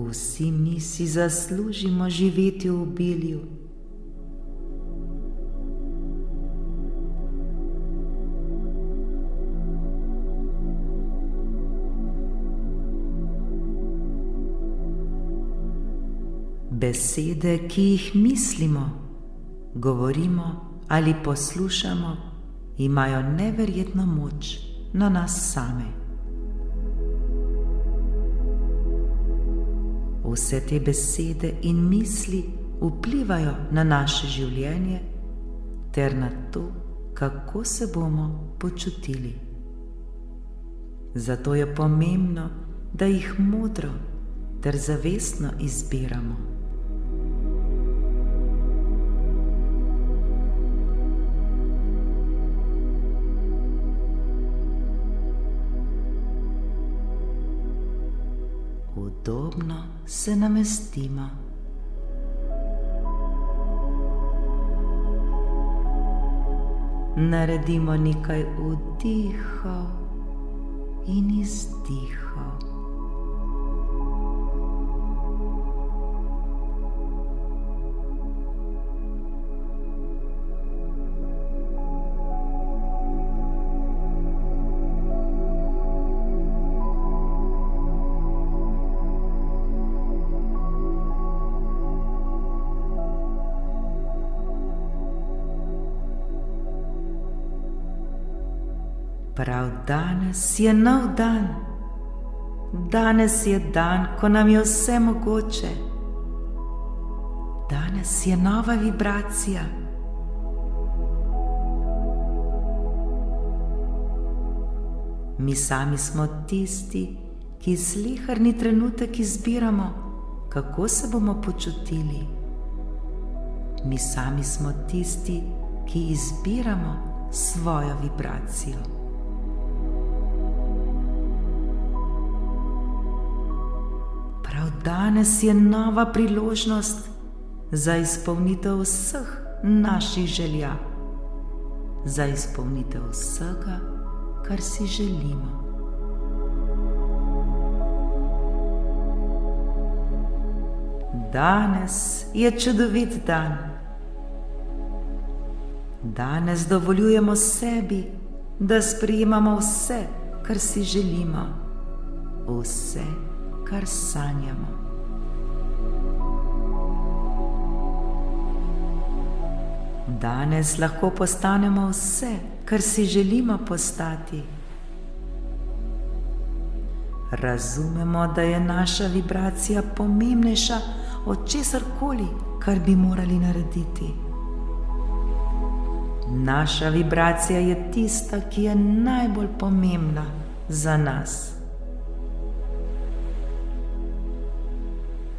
Vsi mi si zaslužimo živeti v obilju. Besede, ki jih mislimo, govorimo ali poslušamo, imajo neverjetno moč na nas same. Vse te besede in misli vplivajo na naše življenje ter na to, kako se bomo počutili. Zato je pomembno, da jih modro ter zavestno izbiramo. Udobno se namestimo. Naredimo nekaj vdihov in izdihov. Prav danes je nov dan. Danes je dan, ko nam je vse mogoče. Danes je nova vibracija. Mi sami smo tisti, ki sleherni trenutek izbiramo, kako se bomo počutili. Mi sami smo tisti, ki izbiramo svojo vibracijo. Prav danes je nova priložnost za izpolnitev vseh naših želja, za izpolnitev vsega, kar si želimo. Danes je čudovit dan. Danes dovoljujemo sebi, da sprejemamo vse, kar si želimo, vse, kar sanjamo. Danes lahko postanemo vse, kar si želimo postati. Razumemo, da je naša vibracija pomembnejša od česarkoli, kar bi morali narediti. Naša vibracija je tista, ki je najbolj pomembna za nas.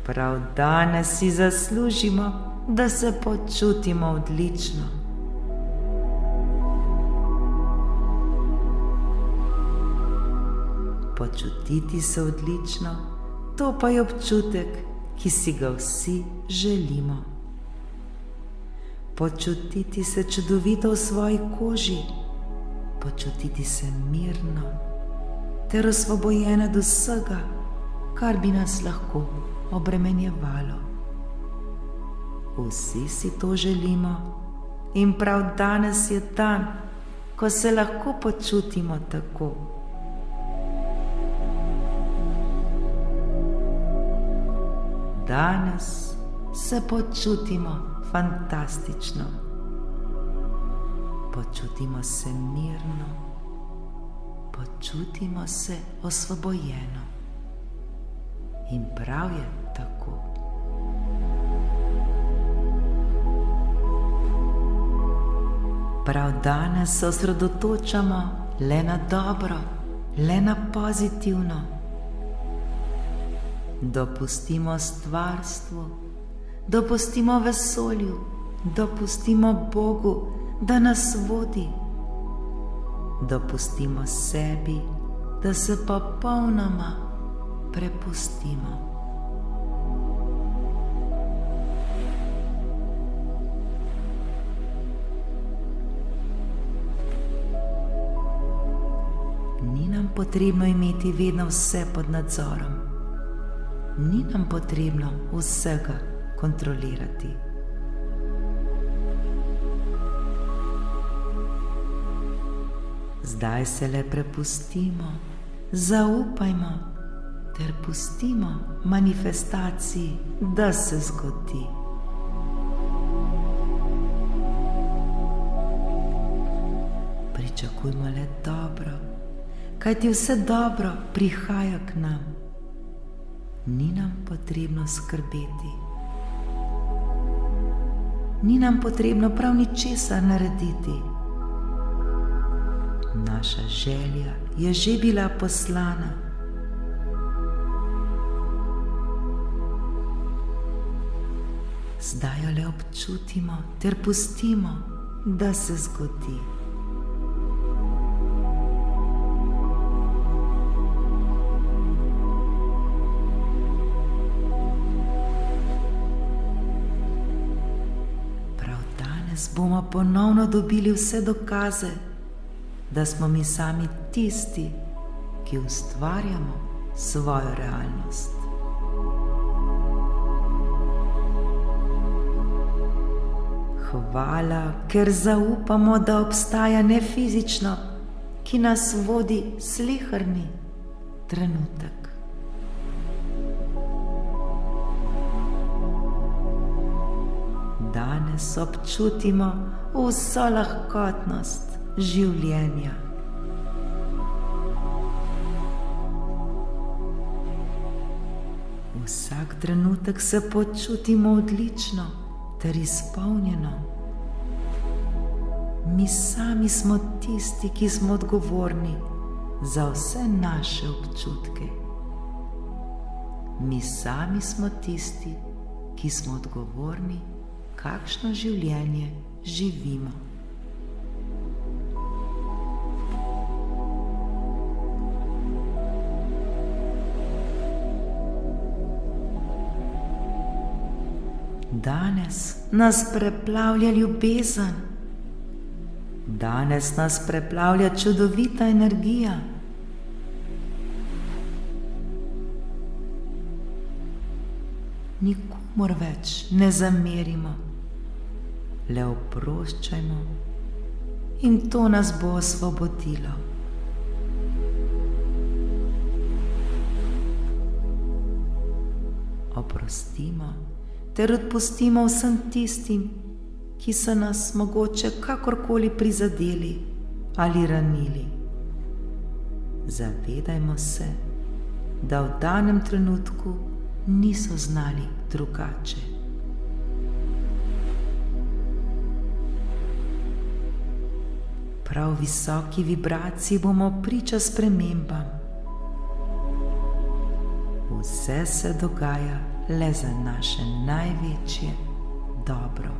Prav danes si zaslužimo, da se počutimo odlično. Počutiti se odlično, to pa je občutek, ki si ga vsi želimo. Počutiti se čudovito v svoji koži, počutiti se mirno ter osvobojena od vsega, kar bi nas lahko obremenjevalo. Vsi si to želimo in prav danes je dan, ko se lahko počutimo tako. Danes se počutimo fantastično. Počutimo se mirno, počutimo se osvobojeno. In prav je tako. Prav danes se osredotočamo le na dobro, le na pozitivno. Dopustimo stvarstvu, dopustimo vesolju, dopustimo Bogu, da nas vodi. Dopustimo sebi, da se popolnoma prepustimo. Ni nam potrebno imeti vedno vse pod nadzorom. Ni nam potrebno vsega kontrolirati. Zdaj se le prepustimo, zaupajmo ter pustimo manifestaciji, da se zgodi. Pričakujmo le dobro, kajti vse dobro prihaja k nam. Ni nam potrebno skrbeti. Ni nam potrebno prav ničesar narediti. Naša želja je že bila poslana. Zdaj jo le občutimo ter pustimo, da se zgodi. Prav danes bomo ponovno dobili vse dokaze, da smo mi sami tisti, ki ustvarjamo svojo realnost. Hvala, ker zaupamo, da obstaja nefizično, ki nas vodi sleherni trenutek. Danes občutimo vso lahkotnost življenja. Vsak trenutek se počutimo odlično ter izpolnjeno. Mi sami smo tisti, ki smo odgovorni za vse naše občutke. Mi sami smo tisti, ki smo odgovorni, kakšno življenje živimo. Danes nas preplavlja ljubezen. Danes nas preplavlja čudovita energija. Nikomur več ne zamerimo, le oproščajmo in to nas bo osvobodilo. Oprostimo ter odpustimo vsem tistim, ki so nas mogoče kakorkoli prizadeli ali ranili. Zavedajmo se, da v danem trenutku niso znali drugače. Prav v visoki vibraciji bomo priča spremembam. Vse se dogaja le za naše največje dobro.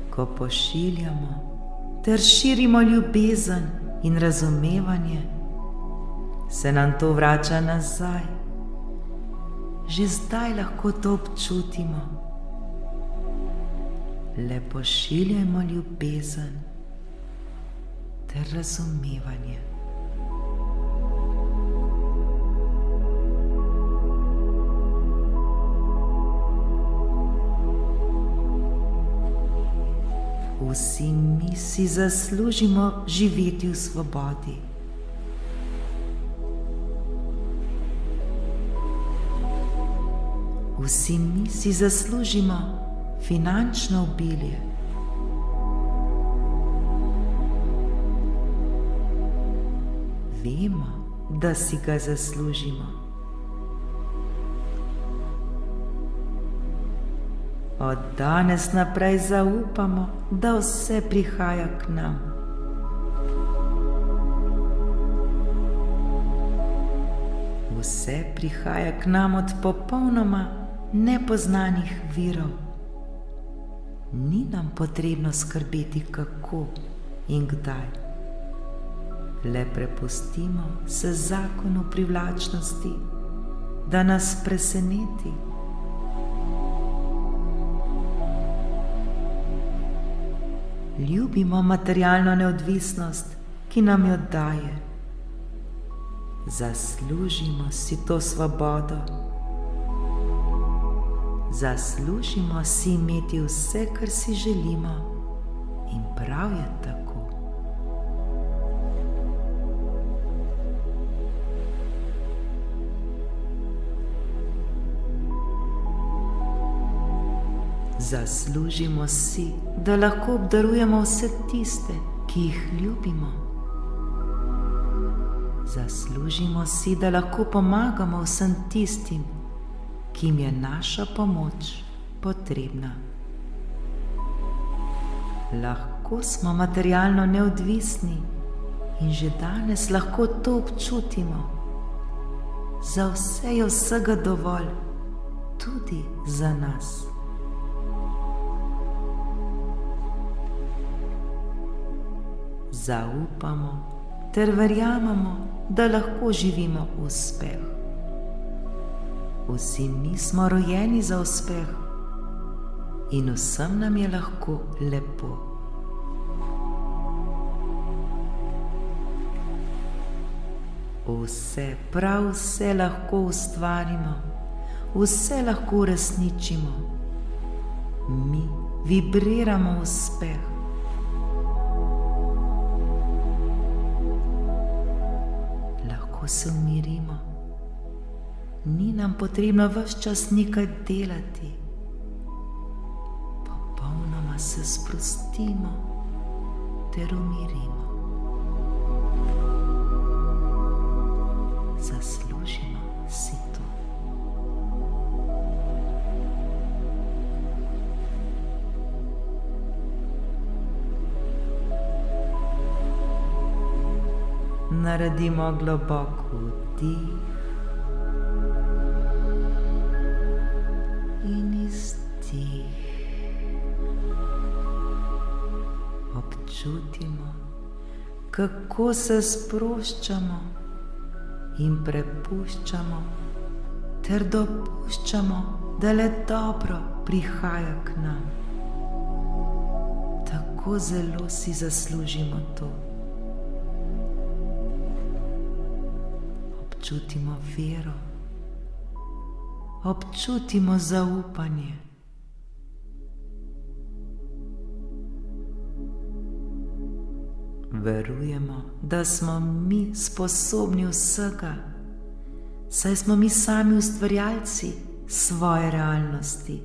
Ko pošiljamo ter širimo ljubezen in razumevanje, se nam to vrača nazaj. Že zdaj lahko to občutimo. Le pošiljajmo ljubezen ter razumevanje. Vsi mi si zaslužimo živeti v svobodi. Vsi mi si zaslužimo finančno obilje. Vemo, da si ga zaslužimo. Od danes naprej zaupamo, da vse prihaja k nam. Vse prihaja k nam od popolnoma nepoznanih virov. Ni nam potrebno skrbeti, kako in kdaj. Le prepustimo se zakonu privlačnosti, da nas preseneti. Ljubimo materialno neodvisnost, ki nam jo daje. Zaslužimo si to svobodo. Zaslužimo si imeti vse, kar si želimo, in prav je tako. Zaslužimo si, da lahko obdarujemo vse tiste, ki jih ljubimo. Zaslužimo si, da lahko pomagamo vsem tistim, ki jim je naša pomoč potrebna. Lahko smo materialno neodvisni in že danes lahko to občutimo. Za vse je vsega dovolj, tudi za nas. Zaupamo ter verjamemo, da lahko živimo uspeh. Vsi nismo rojeni za uspeh in vsem nam je lahko lepo. Vse, prav vse lahko ustvarimo, vse lahko uresničimo. Mi vibriramo uspeh. Se umirimo. Ni nam potrebno ves čas nekaj delati. Popolnoma se sprostimo ter umirimo. Zaslužimo si to. Naredimo globok vdih in izdih. Občutimo, kako se sproščamo in prepuščamo ter dopuščamo, da le dobro prihaja k nam. Tako zelo si zaslužimo to. Občutimo vero, občutimo zaupanje. Verujemo, da smo mi sposobni vsega, saj smo mi sami ustvarjalci svoje realnosti.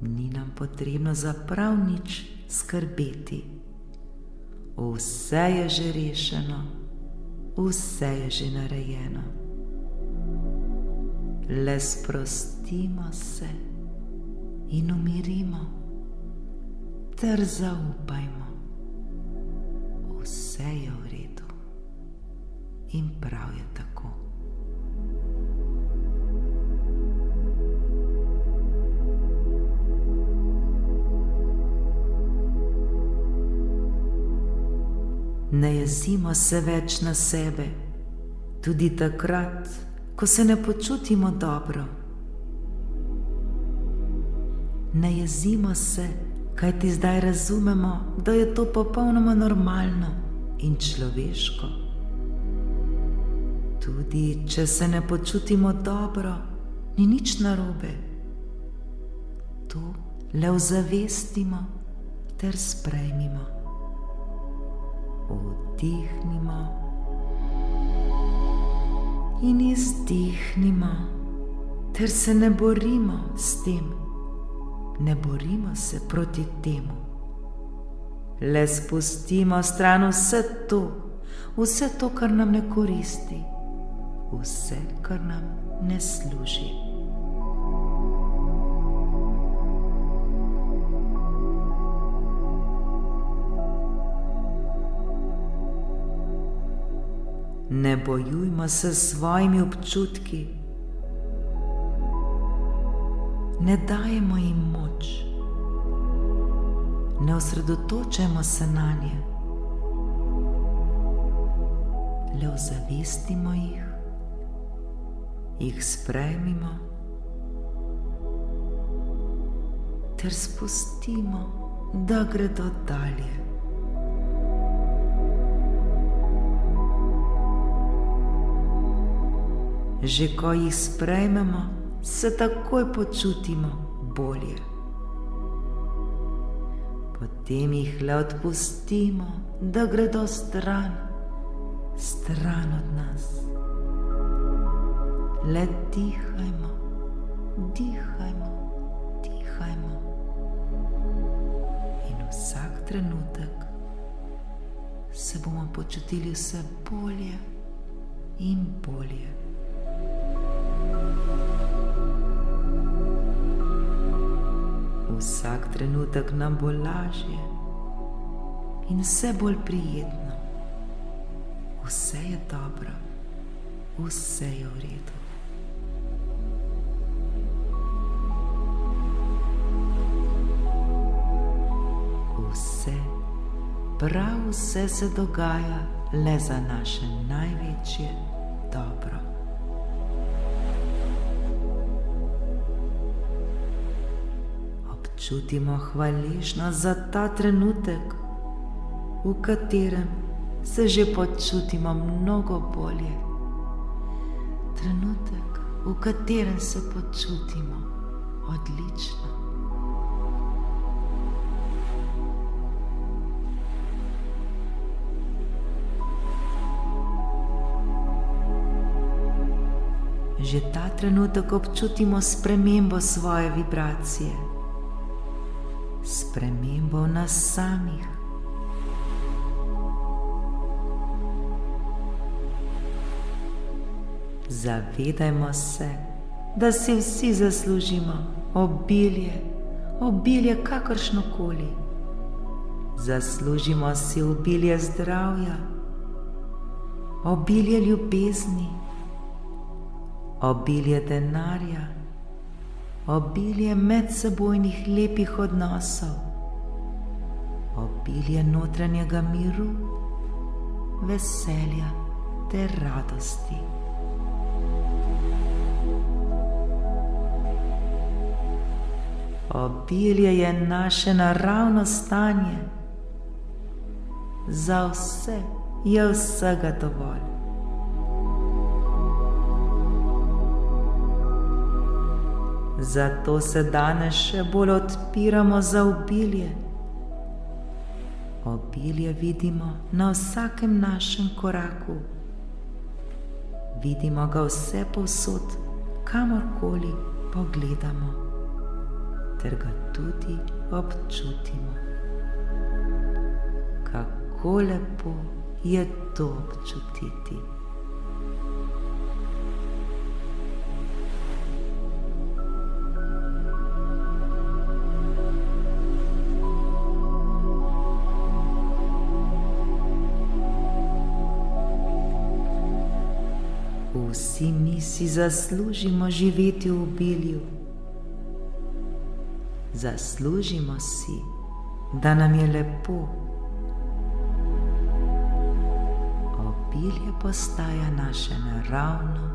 Ni nam potrebno za prav nič skrbeti. Vse je že rešeno. Vse je že narejeno. Le sprostimo se in umirimo ter zaupajmo. Vse je v redu in prav je tako. Ne jezimo se več na sebe, tudi takrat, ko se ne počutimo dobro. Ne jezimo se, kajti zdaj razumemo, da je to popolnoma normalno in človeško. Tudi če se ne počutimo dobro, ni nič narobe. To le ozavestimo ter sprejmimo. Vdihnimo in izdihnimo, ter se ne borimo s tem. Ne borimo se proti temu. Le spustimo stran vse to, kar nam ne koristi, vse, kar nam ne služi. Ne bojujmo se s svojimi občutki. Ne dajemo jim moč. Ne osredotočajmo se nanje. Le ozavestimo jih sprejmimo ter spustimo da gredo dalje. Že ko jih sprejmemo, se takoj počutimo bolje. Potem jih le odpustimo, da gredo stran od nas. Le dihajmo, dihajmo, dihajmo. In vsak trenutek se bomo počutili vse bolje in bolje. Vsak trenutek nam bo lažje in vse bolj prijetno. Vse je dobro, vse je v redu. Vse, prav vse se dogaja le za naše največje dobro. Občutimo hvaležnost za ta trenutek, v katerem se že počutimo mnogo bolje. Trenutek, v katerem se počutimo odlično. Že ta trenutek občutimo spremembo svoje vibracije, spremembo nas samih. Zavedajmo se, da si vsi zaslužimo obilje kakršnokoli. Zaslužimo si obilje zdravja, obilje ljubezni, obilje denarja, obilje medsebojnih lepih odnosov, obilje notranjega miru, veselja ter radosti. Obilje je naše naravno stanje. Za vse je vsega dovolj. Zato se danes še bolj odpiramo za obilje. Obilje vidimo na vsakem našem koraku. Vidimo ga vse povsod, kamorkoli pogledamo, ter ga tudi občutimo. Kako lepo je to občutiti. Vsi mi si zaslužimo živeti v obilju. Zaslužimo si, da nam je lepo. Obilje postaja naše naravno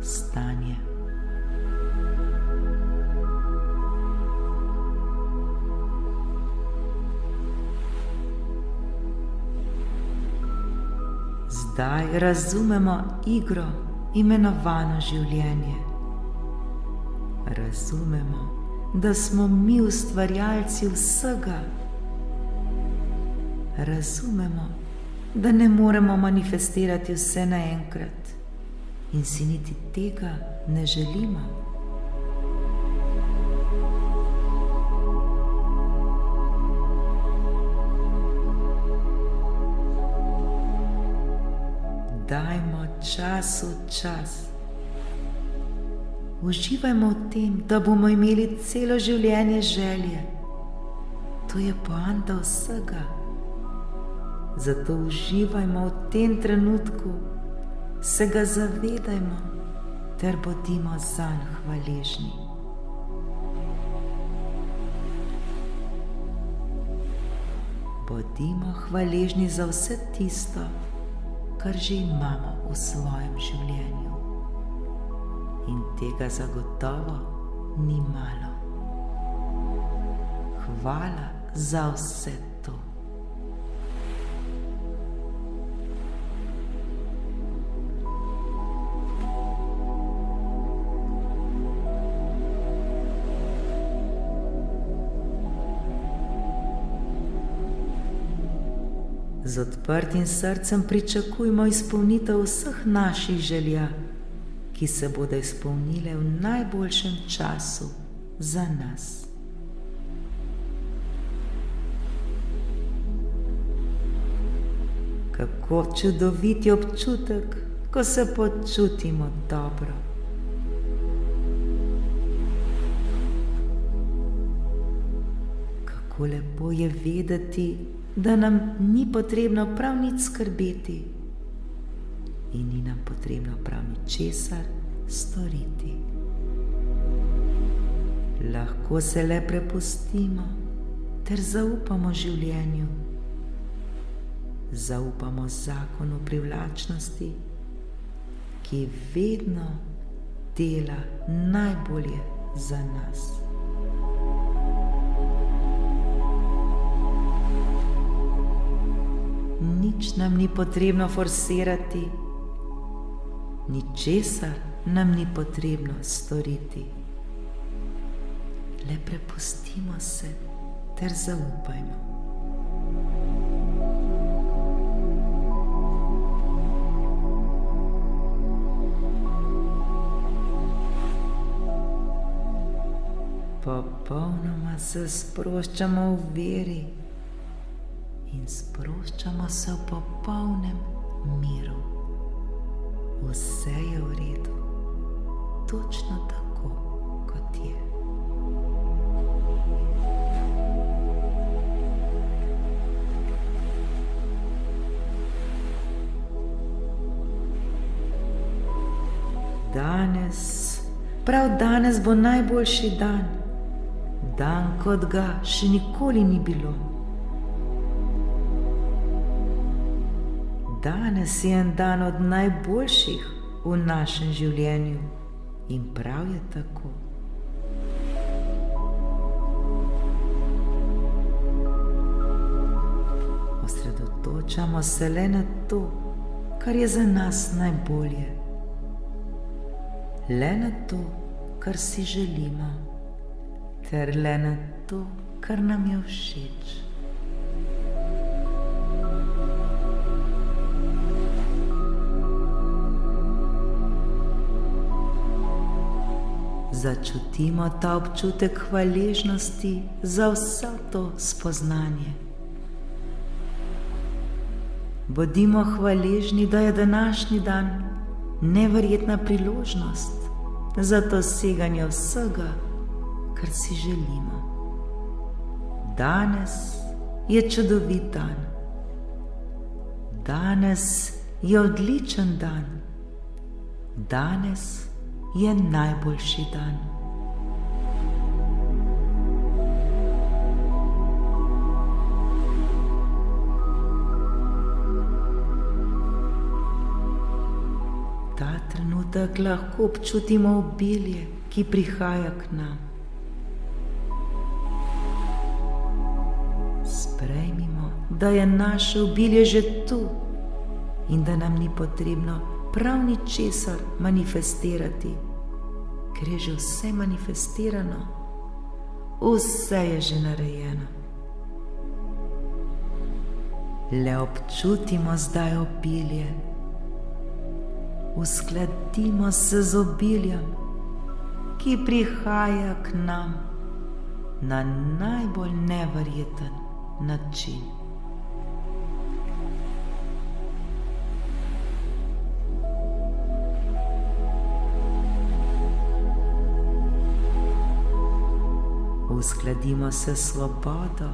stanje. Zdaj razumemo igro, imenovano življenje. Razumemo, da smo mi ustvarjalci vsega. Razumemo, da ne moremo manifestirati vse naenkrat in si niti tega ne želimo. Dajmo času čas. Uživajmo v tem, da bomo imeli celo življenje želje. To je poanta vsega. Zato uživajmo v tem trenutku, se ga zavedajmo ter bodimo zanj hvaležni. Bodimo hvaležni za vse tisto, kar že imamo v svojem življenju. In tega zagotovo ni malo. Hvala za vse to. Z odprtim srcem pričakujmo izpolnitev vseh naših želja, ki se bodo izpolnile v najboljšem času za nas. Kako čudovit je občutek, ko se počutimo dobro. Kako lepo je vedeti, da nam ni potrebno prav nič skrbeti in ni nam potrebno prav ničesar storiti. Lahko se le prepustimo ter zaupamo življenju. Zaupamo zakonu privlačnosti, ki vedno dela najbolje za nas. Nič nam ni potrebno forsirati, ničesar nam ni potrebno storiti. Le prepustimo se ter zaupajmo. Popolnoma se sproščamo v veri in sproščamo se v popolnem miru. Vse je v redu, točno tako, kot je. Danes, prav danes bo najboljši dan, dan, kot ga še nikoli ni bilo. Danes je en dan od najboljših v našem življenju in prav je tako. Osredotočamo se le na to, kar je za nas najbolje. Le na to, kar si želimo, ter le na to, kar nam je všeč. Začutimo ta občutek hvaležnosti za vse to spoznanje. Bodimo hvaležni, da je današnji dan neverjetna priložnost za doseganje vsega, kar si želimo. Danes je čudovit dan. Danes je odličen dan. Danes je najboljši dan. Ta trenutek lahko občutimo obilje, ki prihaja k nam. Sprejmimo, da je naše obilje že tu in da nam ni potrebno prav ničesar manifestirati, ker je že vse manifestirano, vse je že narejeno. Le občutimo zdaj obilje, uskladimo se z obiljem, ki prihaja k nam na najbolj neverjeten način. Uskladimo se s svobodo,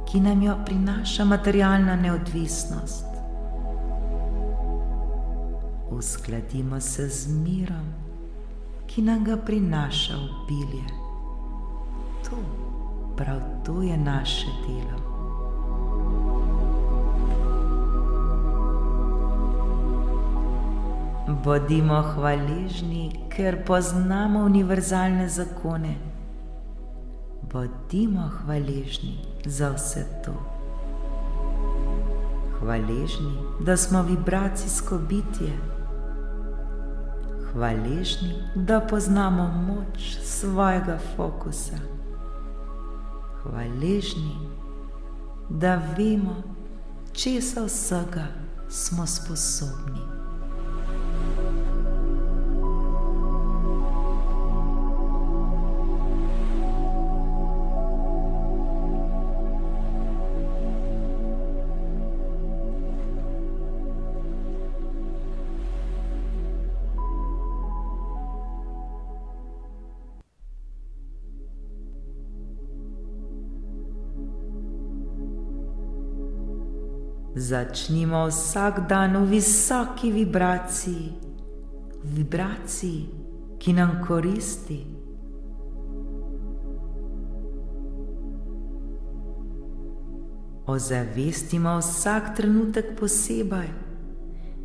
ki nam jo prinaša materialna neodvisnost. Uskladimo se z mirom, ki nam ga prinaša obilje. Prav to je naše delo. Bodimo hvaležni, ker poznamo univerzalne zakone. Bodimo hvaležni, za vse to. Hvaležni, da smo vibracijsko bitje. Hvaležni, da poznamo moč svojega fokusa. Hvaležni, da vemo, česa vsega smo sposobni. Začnimo vsak dan v visoki vibraciji, ki nam koristi. Ozavestimo vsak trenutek posebej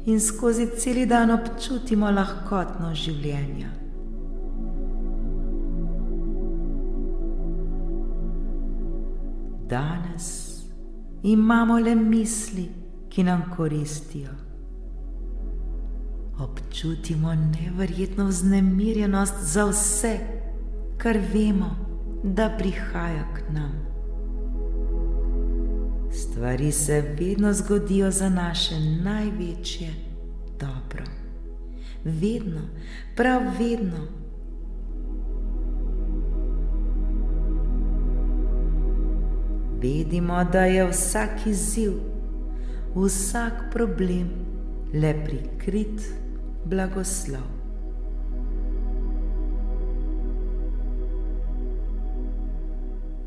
in skozi cel dan občutimo lahkotno življenje. Danes imamo le misli, ki nam koristijo. Občutimo neverjetno vznemirjenost za vse, kar vemo, da prihaja k nam. Stvari se vedno zgodijo za naše največje dobro. Vedno, prav vedno. Vedimo, da je vsak izziv, vsak problem le prikrit blagoslov.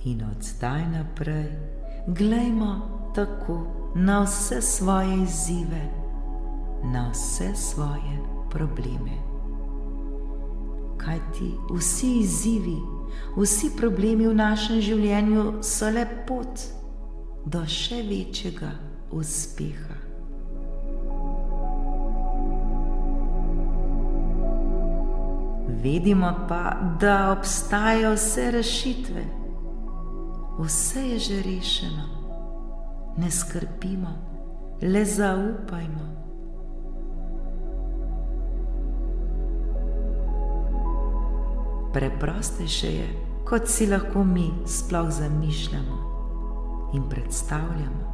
In od zdaj naprej glejmo tako na vse svoje izzive, na vse svoje probleme. Kajti vsi izzivi, vsi problemi v našem življenju so le pot do še večjega uspeha. Vedimo pa, da obstajajo vse rešitve. Vse je že rešeno. Ne skrbimo, le zaupajmo. Preprostejše je, kot si lahko mi sploh zamišljamo in predstavljamo.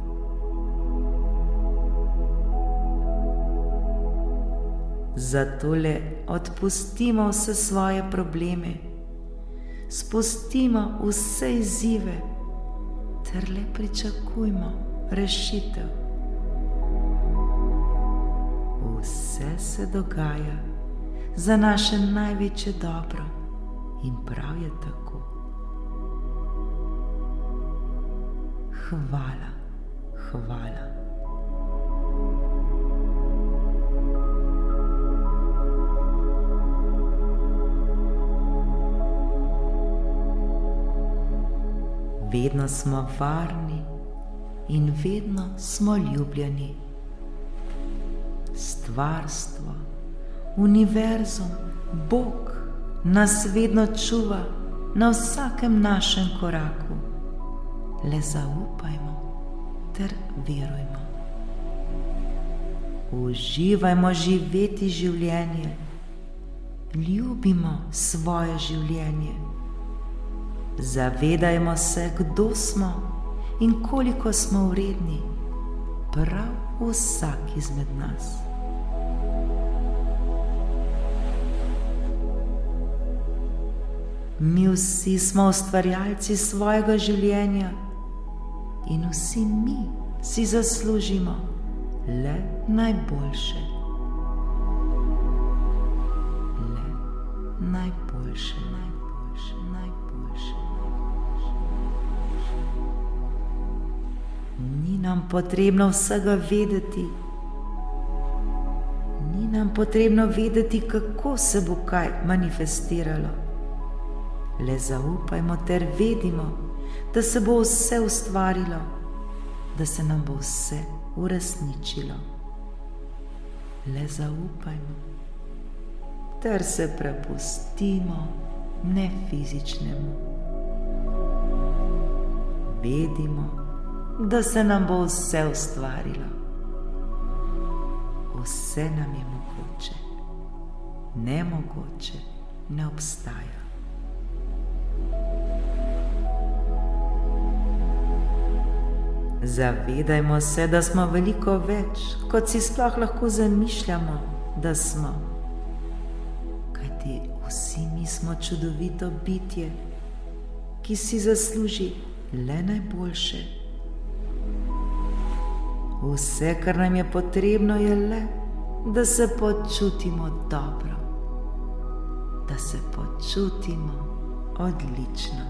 Zato le odpustimo vse svoje probleme, spustimo vse izzive ter le pričakujmo rešitev. Vse se dogaja za naše največje dobro. In prav je tako. Hvala, hvala. Vedno smo varni in vedno smo ljubljeni. Stvarstvo, univerzum, Bog nas vedno čuva na vsakem našem koraku. Le zaupajmo ter verujmo. Uživajmo živeti življenje. Ljubimo svoje življenje. Zavedajmo se, kdo smo in koliko smo vredni, prav vsak izmed nas. Mi vsi smo ustvarjalci svojega življenja in vsi mi si zaslužimo le najboljše. Le najboljše, najboljše, najboljše, najboljše. Ni nam potrebno vsega vedeti. Ni nam potrebno vedeti, kako se bo kaj manifestiralo. Le zaupajmo ter vedimo, da se bo vse ustvarilo, da se nam bo vse uresničilo. Le zaupajmo ter se prepustimo nefizičnemu. vedimo, da se nam bo vse ustvarilo. Vse nam je mogoče, nemogoče ne obstaja. Zavedajmo se, da smo veliko več, kot si sploh lahko zamišljamo, da smo. Kajti vsi mi smo čudovito bitje, ki si zasluži le najboljše. Vse, kar nam je potrebno, je le, da se počutimo dobro, da se počutimo odlično.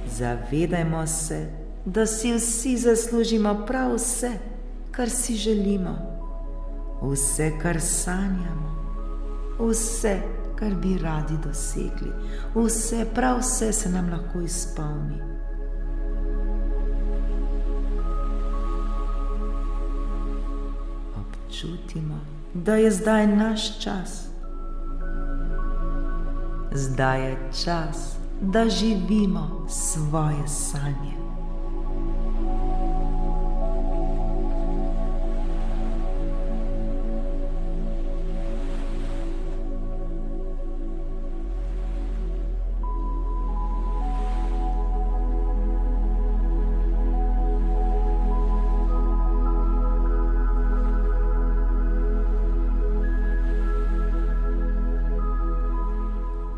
Zavedajmo se, da si vsi zaslužimo prav vse, kar si želimo, vse, kar sanjamo, vse, kar bi radi dosegli, vse, prav vse se nam lahko izpolni. Občutimo, da je zdaj naš čas. Zdaj je čas, da živimo svoje sanje.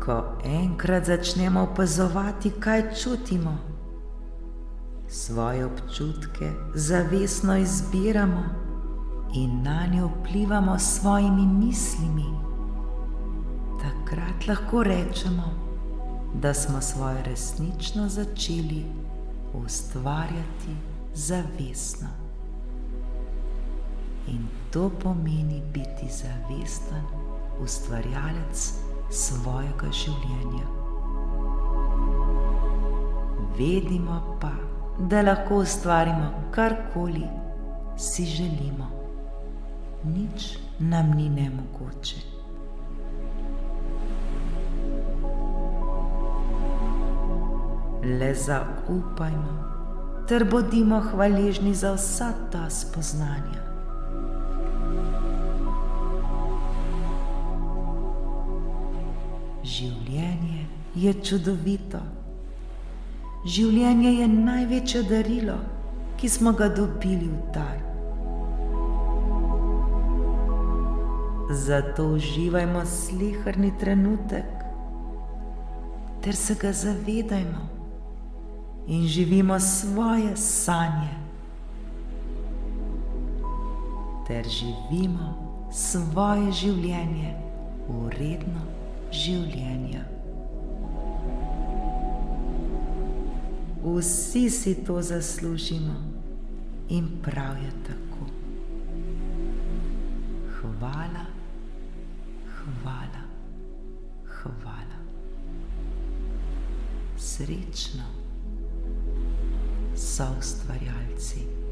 Ko enkrat začnemo opazovati, kaj čutimo, svoje občutke zavestno izbiramo in nanje vplivamo s svojimi mislimi, takrat lahko rečemo, da smo svoje resnično začeli ustvarjati zavestno. In to pomeni biti zavesten ustvarjalec svojega življenja. Vedimo pa, da lahko ustvarimo karkoli si želimo. Nič nam ni nemogoče. Le zaupajmo ter bodimo hvaležni za vsa ta spoznanja. Življenje je čudovito. Življenje je največje darilo, ki smo ga dobili v dar. Zato uživajmo sleherni trenutek ter se ga zavedajmo in živimo svoje sanje. Ter živimo svoje življenje vredno življenja. Vsi si to zaslužimo in prav je tako. Hvala, hvala, hvala. Srečno, soustvarjalci.